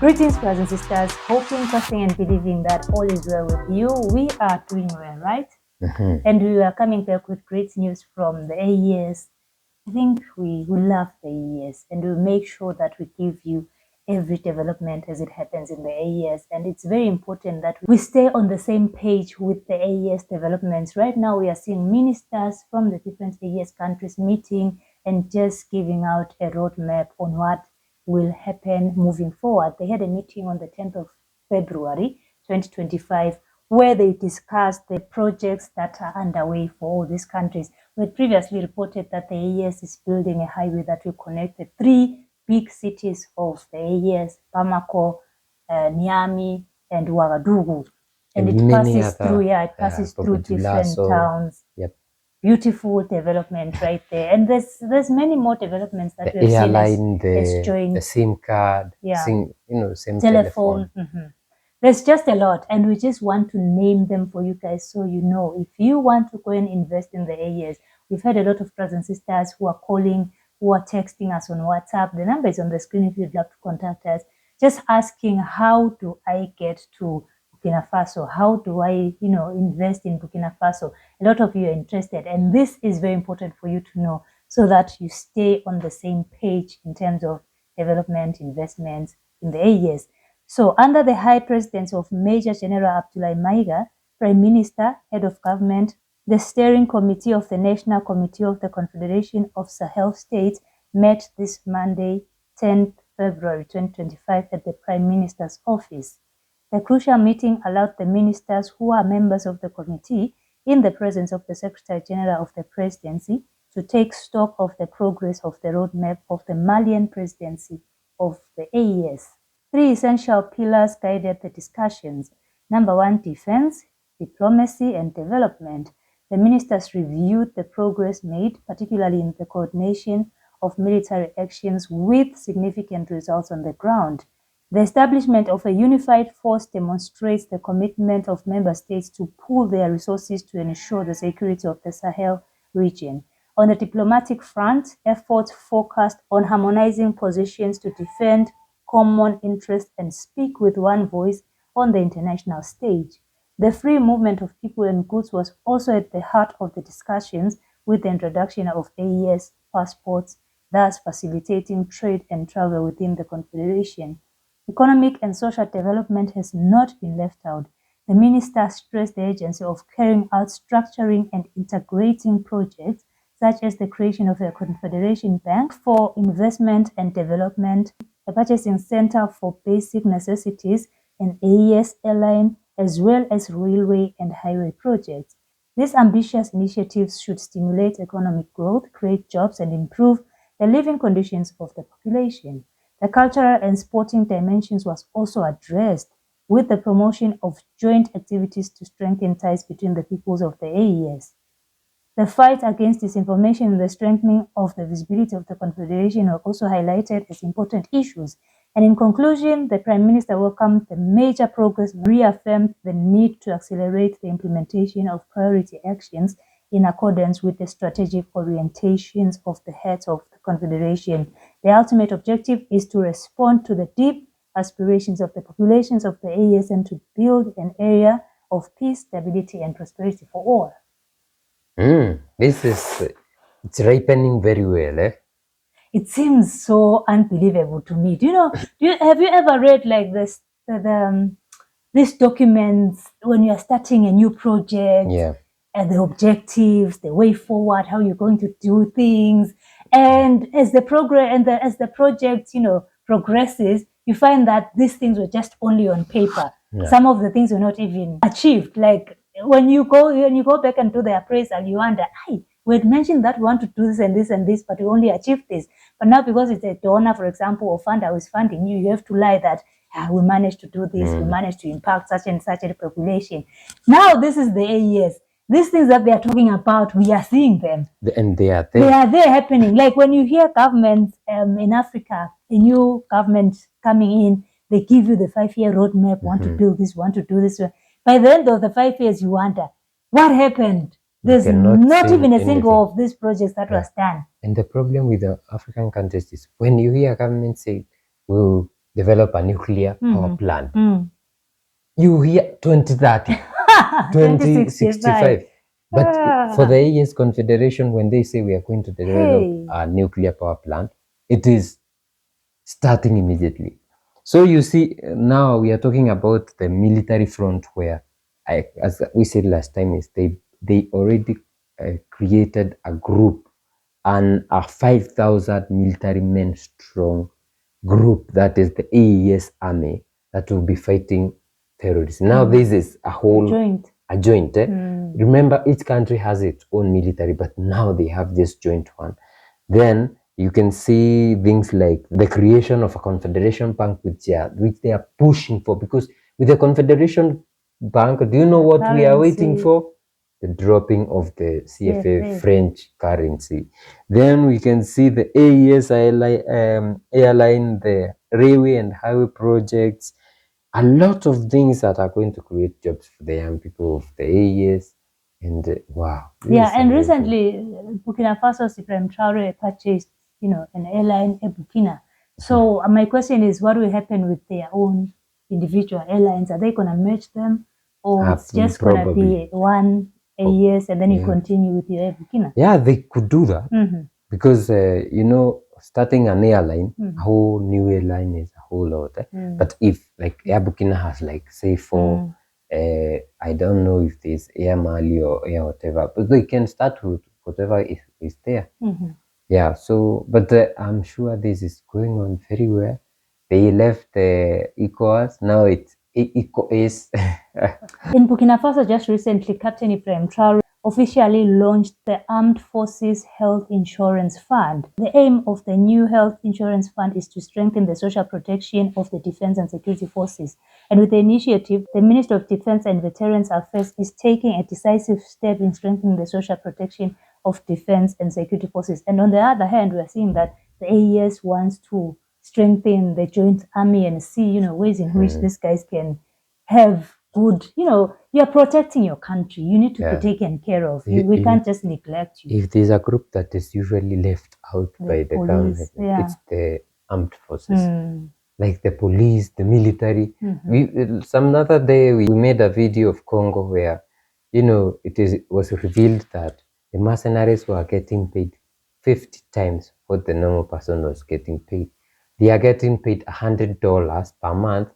Greetings, brothers and sisters. Hoping, trusting, and believing that all is well with you. We are doing well, right? And we are coming back with great news from the AES. I think we love the AES, and we'll make sure that we give you every development as it happens in the AES. And it's very important that we stay on the same page with the AES developments. Right now, we are seeing ministers from the different AES countries meeting and just giving out a roadmap on what will happen moving forward. They had a meeting on the 10th of February 2025 where they discussed the projects that are underway for all these countries. We had previously reported that the AES is building a highway that will connect the three big cities of the AES, Bamako, Niamey, and Ouagadougou. And it passes through different towns. Yep. Beautiful development right there, and there's many more developments that we've seen as joined the SIM card, SIM telephone. There's just a lot, and we just want to name them for you guys so you know. If you want to go and invest in the AES, we've had a lot of brothers and sisters who are calling, who are texting us on WhatsApp. The number is on the screen if you'd love to contact us, just asking, how do I get to Burkina Faso? How do I, invest in Burkina Faso? A lot of you are interested, and this is very important for you to know so that you stay on the same page in terms of development, investments in the AES. So, under the high presidency of Major General Abdoulaye Maïga, Prime Minister, Head of Government, the Steering Committee of the National Committee of the Confederation of Sahel States met this Monday, 10th February 2025 at the Prime Minister's office. The crucial meeting allowed the ministers who are members of the committee, in the presence of the Secretary General of the Presidency, to take stock of the progress of the roadmap of the Malian presidency of the AES. Three essential pillars guided the discussions. Number one, defense, diplomacy, and development. The ministers reviewed the progress made, particularly in the coordination of military actions with significant results on the ground. The establishment of a unified force demonstrates the commitment of member states to pool their resources to ensure the security of the Sahel region. On the diplomatic front, efforts focused on harmonizing positions to defend common interests and speak with one voice on the international stage. The free movement of people and goods was also at the heart of the discussions, with the introduction of AES passports, thus facilitating trade and travel within the Confederation. Economic and social development has not been left out. The minister stressed the urgency of carrying out structuring and integrating projects such as the creation of a Confederation Bank for Investment and Development, a purchasing center for basic necessities, an AES airline, as well as railway and highway projects. These ambitious initiatives should stimulate economic growth, create jobs, and improve the living conditions of the population. The cultural and sporting dimensions was also addressed, with the promotion of joint activities to strengthen ties between the peoples of the AES. The fight against disinformation and the strengthening of the visibility of the Confederation were also highlighted as important issues. And in conclusion, the Prime Minister welcomed the major progress, reaffirmed the need to accelerate the implementation of priority actions in accordance with the strategic orientations of the heads of the Confederation. The ultimate objective is to respond to the deep aspirations of the populations of the AES and to build an area of peace, stability, and prosperity for all. It's ripening very well, eh? It seems so unbelievable to me. Have you ever read like this, these documents when you are starting a new project? Yeah. And the objectives, the way forward, how you're going to do things, and as the project, progresses, you find that these things were just only on paper. Yeah. Some of the things were not even achieved. Like when you go back and do the appraisal, you wonder, we had mentioned that we want to do this and this and this, but we only achieved this. But now, because it's a donor, for example, or funder who is funding you, you have to lie that we managed to do this, we managed to impact such and such a population. Now, this is the AES. These things that they are talking about, we are seeing them. And they are there. They are there happening. Like when you hear governments in Africa, a new government coming in, they give you the 5-year roadmap, want to build this, want to do this. By the end of the 5 years, you wonder, what happened? There's not even a single of these projects that was done. And the problem with the African countries is when you hear government say, we'll develop a nuclear power plant. Mm. You hear 2030, 2065. But for the AES Confederation, when they say we are going to develop a nuclear power plant, it is starting immediately. So you see, now we are talking about the military front where, as we said last time, is they already created a group, and a 5,000 military men strong group, that is the AES army, that will be fighting terrorists. Now this is a whole joint. Remember, each country has its own military, but now they have this joint one. Then you can see things like the creation of a Confederation Bank, which they are pushing for, because with the Confederation Bank, do you know what we are waiting for? The dropping of the CFA French currency. Then we can see the AES airline, the railway and highway projects, a lot of things that are going to create jobs for the young people of the AES. And wow. Yeah, and recently Burkina Faso's Ibrahim Traore purchased, an airline in Burkina. So my question is, what will happen with their own individual airlines? Are they going to merge them, or it's just going to be one AES and then you continue with your Air Burkina? Yeah, they could do that, because starting an airline, a whole new airline is a whole lot. But if like Air Burkina has like say four, I don't know if there's Air Mali or Air whatever, but they can start with whatever is there. Yeah, so, but I'm sure this is going on very well. They left ECOWAS, now it's ECOWAS. In Burkina Faso, just recently, Captain Ibrahim Traore officially launched the Armed Forces Health Insurance Fund. The aim of the new health insurance fund is to strengthen the social protection of the defense and security forces. And with the initiative, the Ministry of Defense and Veterans Affairs is taking a decisive step in strengthening the social protection of defense and security forces. And on the other hand, we are seeing that the AES wants to strengthen the joint army and see, ways in which these guys can have good, you are protecting your country. You need to be taken care of. We can't just neglect you. If there's a group that is usually left out by the government, it's the armed forces. Like the police, the military. Some other day we made a video of Congo where, it was revealed that the mercenaries were getting paid 50 times what the normal person was getting paid. They are getting paid $100 per month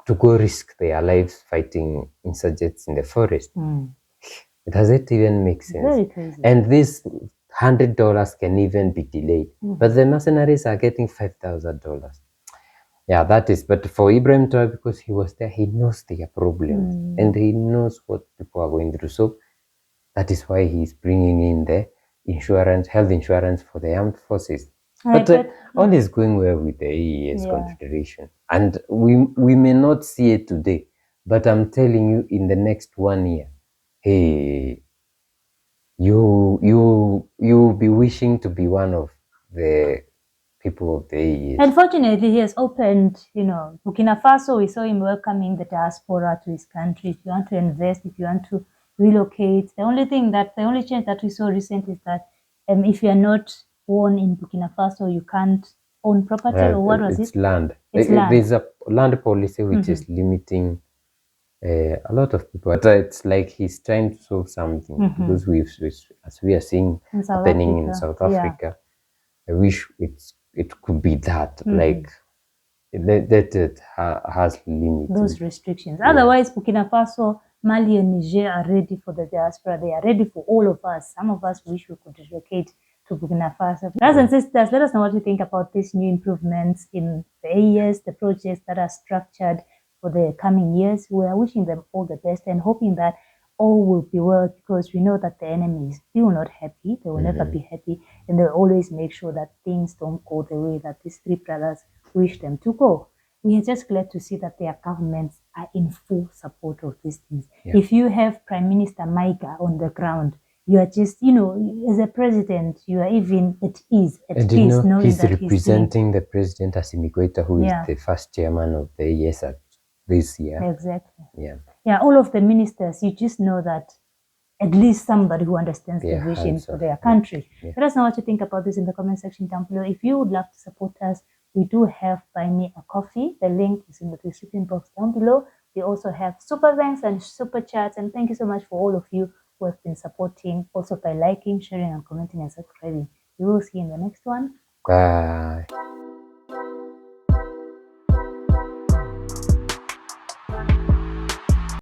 to go risk their lives fighting insurgents in the forest. Does it even make sense? Very crazy. And this $100 can even be delayed. But the mercenaries are getting $5,000. Yeah, that is. But for Ibrahim Traore, because he was there, he knows their problems and he knows what people are going through. So that is why he's bringing in the health insurance for the armed forces. But all is going well with the AES Confederation. And we may not see it today, but I'm telling you, in the next 1 year, hey, you'll be wishing to be one of the people of the AES. Unfortunately, he has opened, Burkina Faso, we saw him welcoming the diaspora to his country. If you want to invest, if you want to relocate, the only change that we saw recently is that if you are not born in Burkina Faso, you can't own property, or what was it's it? Land. It's land. There's a land policy which is limiting a lot of people. But it's like he's trying to solve something, because as we are seeing happening in South Africa, I wish it could be that, like that it has limits. Those restrictions. Otherwise, Burkina Faso, Mali and Niger are ready for the diaspora. They are ready for all of us. Some of us wish we could relocate to Burkina Faso. Brothers and sisters, let us know what you think about these new improvements in the AES, the projects that are structured for the coming years. We are wishing them all the best and hoping that all will be well, because we know that the enemy is still not happy. They will never be happy, and they'll always make sure that things don't go the way that these three brothers wish them to go. We are just glad to see that their governments are in full support of these things. If you have Prime Minister Maiga on the ground, you are just, as a president, you are even at ease, knowing he's that representing the president Assimi Goïta, who is the first chairman of the AES this year. Exactly. Yeah, all of the ministers, you just know that at least somebody who understands the vision for their country. Let us know what you think about this in the comment section down below. If you would love to support us, We do have Buy Me a Coffee. The link is in the description box down below. We also have super thanks and super chats. And thank you so much for all of you who have been supporting, also by liking, sharing, and commenting and subscribing. We will see you in the next one. Bye.